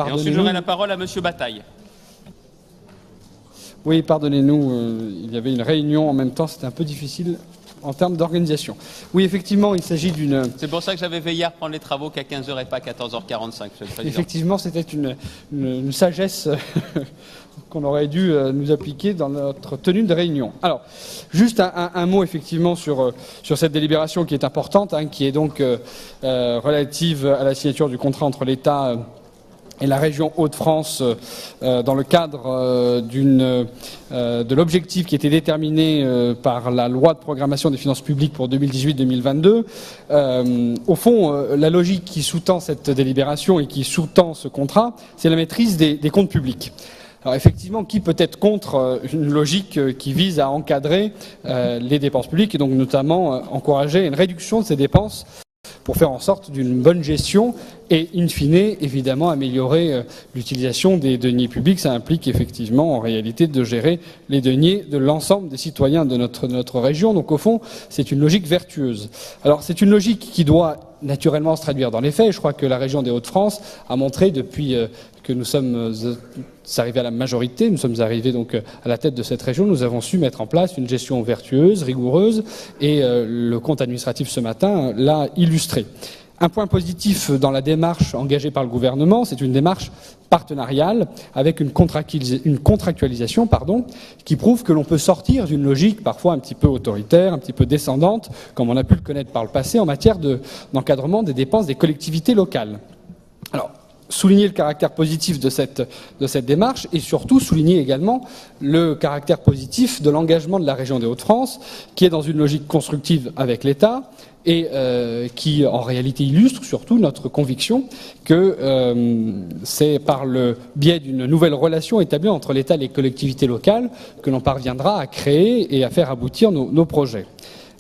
Et ensuite, j'aurai la parole à Monsieur Bataille. Oui, pardonnez-nous, il y avait une réunion en même temps, c'était un peu difficile en termes d'organisation. Oui, effectivement, il s'agit d'une... C'est pour ça que j'avais veillé à reprendre les travaux qu'à 15h et pas à 14h45, Monsieur le Président. Effectivement, c'était une sagesse qu'on aurait dû nous appliquer dans notre tenue de réunion. Alors, juste un mot effectivement sur cette délibération qui est importante, qui est donc relative à la signature du contrat entre l'État et la région Hauts-de-France dans le cadre de l'objectif qui était déterminé par la loi de programmation des finances publiques pour 2018-2022. Au fond, la logique qui sous-tend cette délibération et qui sous-tend ce contrat, c'est la maîtrise des comptes publics. Alors effectivement, qui peut être contre une logique qui vise à encadrer les dépenses publiques et donc notamment encourager une réduction de ces dépenses pour faire en sorte d'une bonne gestion et, in fine, évidemment, améliorer l'utilisation des deniers publics. Ça implique effectivement, en réalité, de gérer les deniers de l'ensemble des citoyens de notre région. Donc, au fond, c'est une logique vertueuse. Alors, c'est une logique qui doit naturellement se traduire dans les faits. Je crois que la région des Hauts-de-France a montré depuis que nous sommes arrivés à la majorité, nous sommes arrivés donc à la tête de cette région, nous avons su mettre en place une gestion vertueuse, rigoureuse, et le compte administratif ce matin l'a illustré. Un point positif dans la démarche engagée par le gouvernement, c'est une démarche partenariale avec une contractualisation qui prouve que l'on peut sortir d'une logique parfois un petit peu autoritaire, un petit peu descendante, comme on a pu le connaître par le passé en matière d'encadrement des dépenses des collectivités locales. Alors, souligner le caractère positif de cette démarche et surtout souligner également le caractère positif de l'engagement de la région des Hauts-de-France qui est dans une logique constructive avec l'État et qui en réalité illustre surtout notre conviction que c'est par le biais d'une nouvelle relation établie entre l'État et les collectivités locales que l'on parviendra à créer et à faire aboutir nos projets.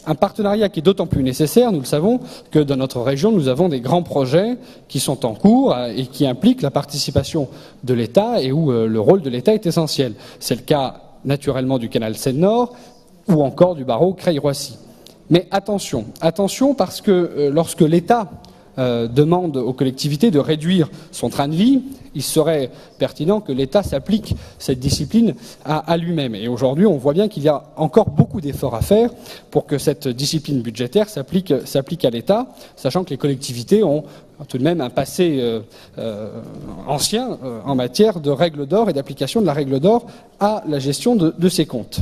Un partenariat qui est d'autant plus nécessaire, nous le savons, que dans notre région, nous avons des grands projets qui sont en cours et qui impliquent la participation de l'État et où le rôle de l'État est essentiel. C'est le cas naturellement du canal Seine-Nord ou encore du barreau Creil-Roissy. Mais attention parce que lorsque l'État demande aux collectivités de réduire son train de vie, il serait pertinent que l'État s'applique cette discipline à lui-même. Et aujourd'hui, on voit bien qu'il y a encore beaucoup d'efforts à faire pour que cette discipline budgétaire s'applique à l'État, sachant que les collectivités ont tout de même un passé ancien en matière de règles d'or et d'application de la règle d'or à la gestion de ces comptes.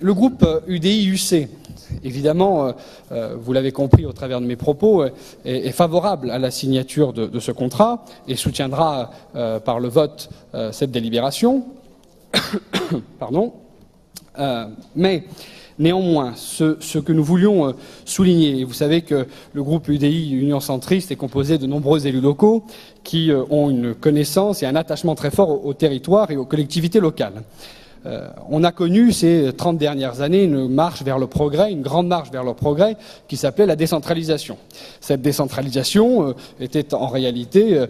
Le groupe UDI-UC, évidemment, vous l'avez compris au travers de mes propos, est favorable à la signature de ce contrat et soutiendra par le vote cette délibération. Pardon. Mais néanmoins, ce que nous voulions souligner, et vous savez que le groupe UDI Union Centriste est composé de nombreux élus locaux qui ont une connaissance et un attachement très fort au territoire et aux collectivités locales. On a connu ces 30 dernières années une marche vers le progrès, une grande marche vers le progrès qui s'appelait la décentralisation. Cette décentralisation était en réalité,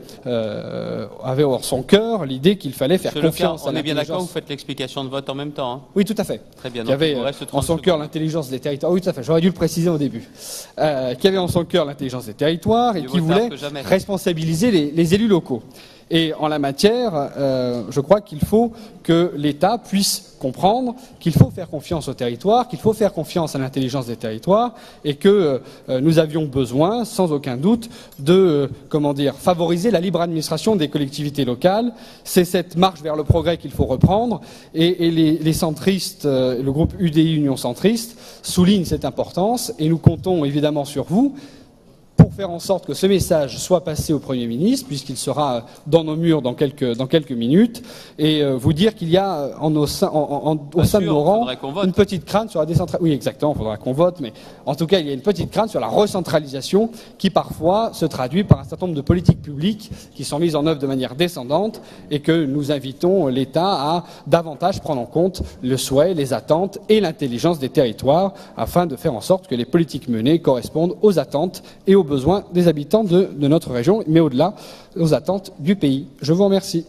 avait en son cœur l'idée qu'il fallait faire confiance à l'intelligence. On est bien d'accord, vous faites l'explication de vote en même temps, hein? Oui, tout à fait. Très bien. Qui avait en son cœur l'intelligence des territoires. Oui, tout à fait. J'aurais dû le préciser au début. Qui avait en son cœur l'intelligence des territoires et qui voulait responsabiliser les élus locaux. Et en la matière, je crois qu'il faut que l'État puisse comprendre qu'il faut faire confiance au territoire, qu'il faut faire confiance à l'intelligence des territoires et que nous avions besoin, sans aucun doute, de favoriser la libre administration des collectivités locales. C'est cette marche vers le progrès qu'il faut reprendre et les centristes, le groupe UDI Union Centriste, souligne cette importance et nous comptons évidemment sur vous pour faire en sorte que ce message soit passé au Premier ministre, puisqu'il sera dans nos murs dans quelques minutes, et vous dire qu'il y a au sein de nos rangs une petite crainte sur la décentralisation. Oui, exactement, il faudra qu'on vote, mais en tout cas, il y a une petite crainte sur la recentralisation qui parfois se traduit par un certain nombre de politiques publiques qui sont mises en œuvre de manière descendante et que nous invitons l'État à davantage prendre en compte le souhait, les attentes et l'intelligence des territoires afin de faire en sorte que les politiques menées correspondent aux attentes et aux besoins des habitants de notre région, mais au-delà, aux attentes du pays. Je vous remercie.